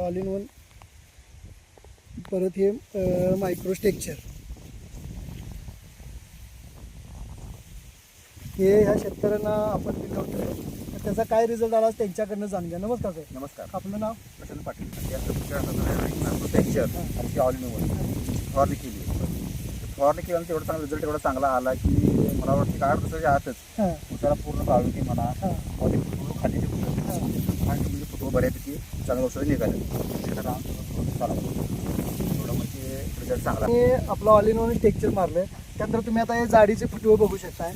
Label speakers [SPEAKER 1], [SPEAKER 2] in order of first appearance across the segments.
[SPEAKER 1] All in one. परत हे micro structure हे ह्या शेतकऱ्यांना आपण दिलं होतं. तर त्याचा काय रिझल्ट आला त्यांच्याकडनं जाणून घ्या. नमस्कार साहेब.
[SPEAKER 2] नमस्कार.
[SPEAKER 1] आपलं नाव?
[SPEAKER 2] प्रशांत पाटील. आणि ऑल इन वन फवारणी केली. फवारणी केल्यानंतर एवढा चांगला रिझल्ट एवढा चांगला आला की मला वाटतं की 8 दिवसाच्या आतच उसाला पूर्ण काळोखी म्हणा पूर्ण खालीचे म्हणजे फुटवं बऱ्यापैकी चांगल्या औषधं निघाले. एवढं म्हणजे रिझल्ट चांगला.
[SPEAKER 1] हे आपलं ऑल इन वन टेक्चर मारलं. त्यानंतर तुम्ही आता हे जाडीचे फुटवे बघू शकताय.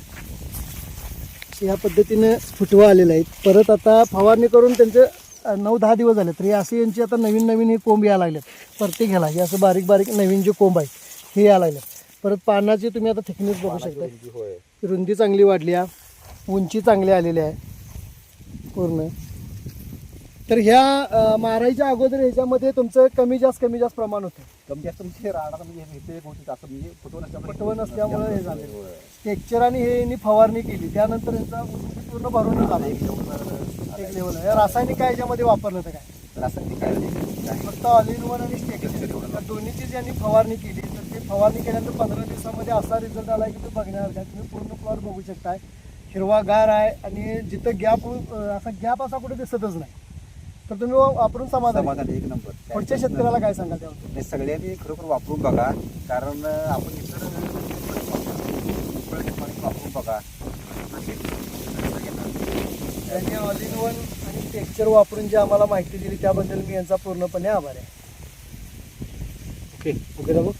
[SPEAKER 1] या पद्धतीने फुटवं आलेले आहेत. परत आता फवारणी करून त्यांचे 9-10 दिवस झाले तरी असे यांची आता नवीन हे कोंब यायला लागलेत. प्रत्येक ह्याला हे असं बारीक नवीन जे कोंब आहेत हे यायला लागलेत. परत पानाची तुम्ही आता थिकनेस बघू शकता. रुंदी चांगली वाढली आहे, उंची चांगली आलेली आहे पूर्ण. तर ह्या मारायच्या अगोदर ह्याच्यामध्ये तुमचं कमी जास्त प्रमाण होतं.
[SPEAKER 2] कमी जास्त म्हणजे राडा म्हणजे गोष्टी असं म्हणजे
[SPEAKER 1] फुटवं नसल्यामुळे हे झाले. टेक्चर आणि हे यांनी फवारणी केली त्यानंतर यांचा उंची पूर्ण भरून झाला. एक लेवल आहे. रासायनिक काय याच्यामध्ये वापरलं होतं काय?
[SPEAKER 2] रासायनिक काय
[SPEAKER 1] फक्त ऑल इन वन आणि टेक्चर दोन्हीची ज्यांनी फवारणी केली तर ते फवारणी केल्यानंतर 15 दिवसामध्ये असा रिझल्ट आला की तो बघण्यासारखा. तुम्ही पूर्ण प्लॉट बघू शकताय. हिरवागार आहे आणि जिथं गॅप असा कुठे दिसतच नाही. तर तुम्ही वापरून समाधान.
[SPEAKER 2] एक नंबर.
[SPEAKER 1] पुढच्या शेतकऱ्याला काय सांगाल त्यावर?
[SPEAKER 2] सगळ्यांनी खरोखर वापरून बघा. कारण आपण इतर वापरून बघा.
[SPEAKER 1] त्यांनी ऑल इन वन आणि टेक्चर वापरून जी आम्हाला माहिती दिली त्याबद्दल मी यांचा पूर्णपणे आभार आहे. ओके दादा.